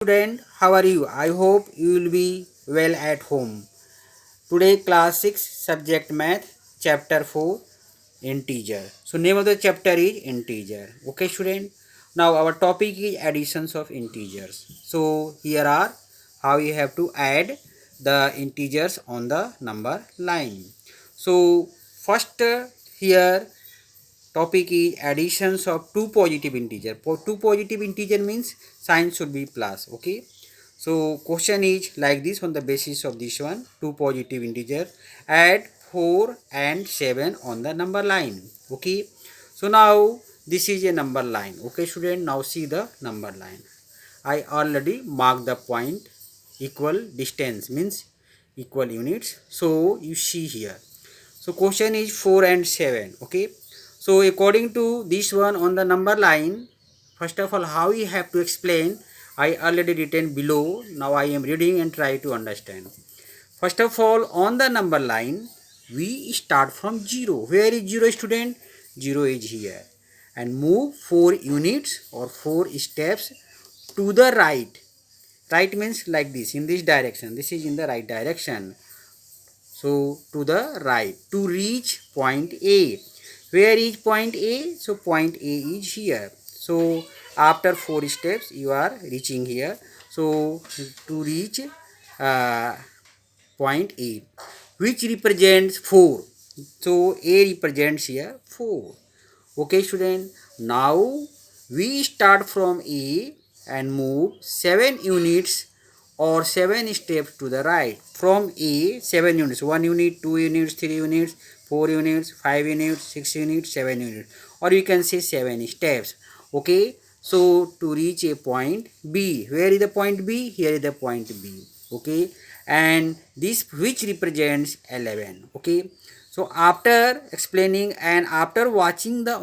Student, how are you? I hope you will be well at home. Today class 6 subject math chapter 4 integer. So name of the chapter is integer. Okay student. Now our topic is additions of integers. So here are how you have to add the integers on the number line. So first here topic is additions of two positive integer. For two positive integer means sign should be plus. Okay, so question is like this. On the basis of this one, two positive integer, add 4 and 7 on the number line. Okay, so now this is a number line. Okay student, now see the number line. I already marked the point. Equal distance means equal units, so you see here. So question is 4 and 7. Okay, so according to this one on the number line, first of all how you have to explain, I already written below. Now I am reading and try to understand. First of all, on the number line we start from 0. Where is 0 student? 0 is here, and move 4 units or 4 steps to the right. Right means like this, in this direction. This is in the right direction. So to the right to reach point A. Where is point A? So point A is here. So after 4 steps you are reaching here. So to reach uh, point A, which represents 4. So A represents here 4. Okay student, now we start from A and move 7 units or 7 steps to the right. From A, 7 units, 1 unit, 2 units, 3 units, 4 units, 5 units, 6 units, 7 units, or you can say 7 steps. Okay, so to reach a point B. Where is the point B? Here is the point B. Okay, and this which represents 11. Okay, so after explaining and after watching the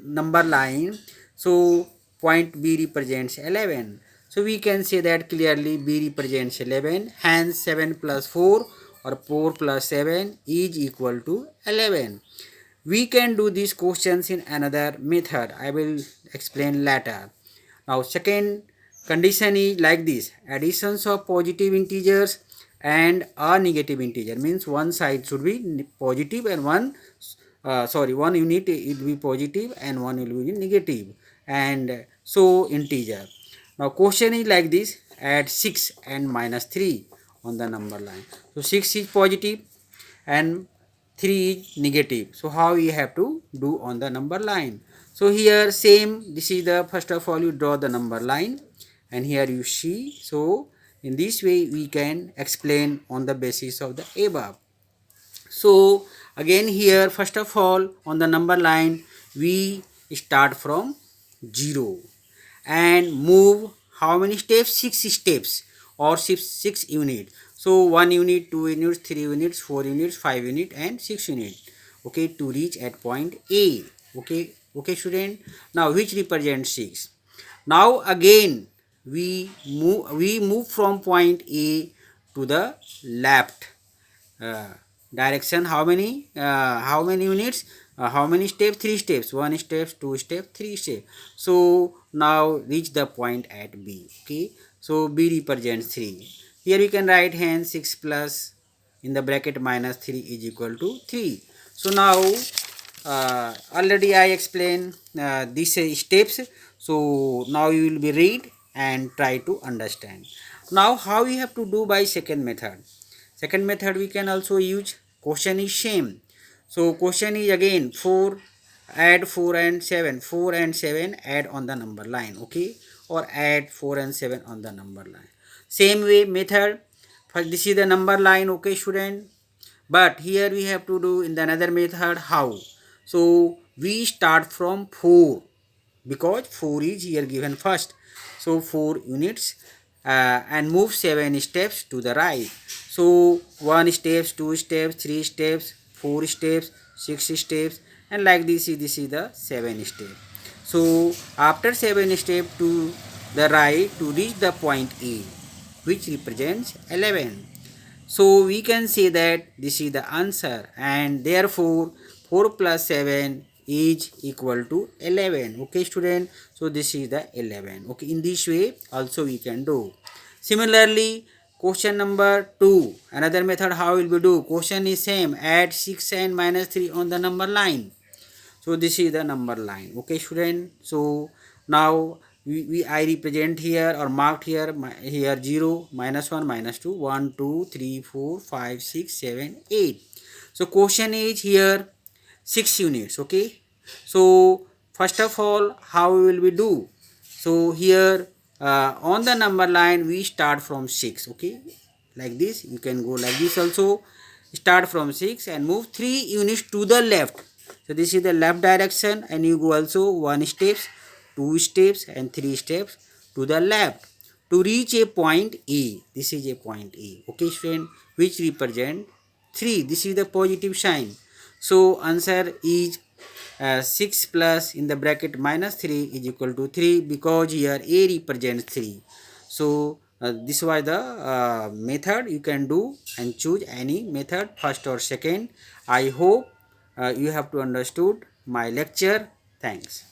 number line, so point B represents 11. So we can say that clearly B represents 11. Hence 7 plus 4 or 4 plus 7 is equal to 11. We can do these questions in another method. I will explain later. Now second condition is like this. Additions of positive integers and a negative integer means one side should be positive and one unit it will be positive and one will be negative, and so integer. Now question is like this. Add 6 and minus 3 on the number line. So 6 is positive and 3 is negative. So how we have to do on the number line? So here same, this is the first of all you draw the number line, and here you see. So in this way we can explain on the basis of the above. So again here first of all on the number line we start from 0 and move how many steps? 6 steps or 6 units. So 1 unit, 2 units, 3 units, 4 units, 5 units and 6 units. Okay, to reach at point A. Okay student. Now which represents 6. Now again we move from point A to the left direction. How many units? How many steps? 3 steps. 1 step, 2 steps, 3 steps. So now reach the point at B. Okay, so B represents 3. Here we can write hence 6 plus in the bracket minus 3 is equal to 3. So now already I explained these steps. So now you will be read and try to understand. Now how we have to do by second method? Second method we can also use. Question is same. So question is again 4, add 4 and 7. 4 and 7 add on the number line. Okay, or add 4 and 7 on the number line. Same way method. First this is the number line. Okay student, but here we have to do in the another method. How? So we start from 4 because 4 is here given first. So 4 units and move 7 steps to the right. So 1 steps, 2 steps, 3 steps, 4 steps, 6 steps, and like this is the 7 step. So after 7 step to the right to reach the point A, which represents 11. So we can say that this is the answer, and therefore 4 plus 7 is equal to 11. Okay student, so this is the 11. Okay, in this way also we can do. Similarly, question number 2, another method how will we do? Question is same, add 6 and minus 3 on the number line. So this is the number line. Okay student, so now I represent here or marked here, here 0, minus 1, minus 2, 1, 2, 3, 4, 5, 6, 7, 8. So question is here 6 units. Okay, so first of all how will we do? So here on the number line we start from 6. Okay, like this you can go like this also, start from 6 and move 3 units to the left. So this is the left direction, and you go also 1 steps, 2 steps and 3 steps to the left to reach a point A. This is a point A. Okay friend, which represent 3. This is the positive sign. So answer is 6 plus in the bracket minus 3 is equal to 3, because here A represents 3. So this was the method you can do, and choose any method, first or second. I hope you have to understood my lecture. Thanks.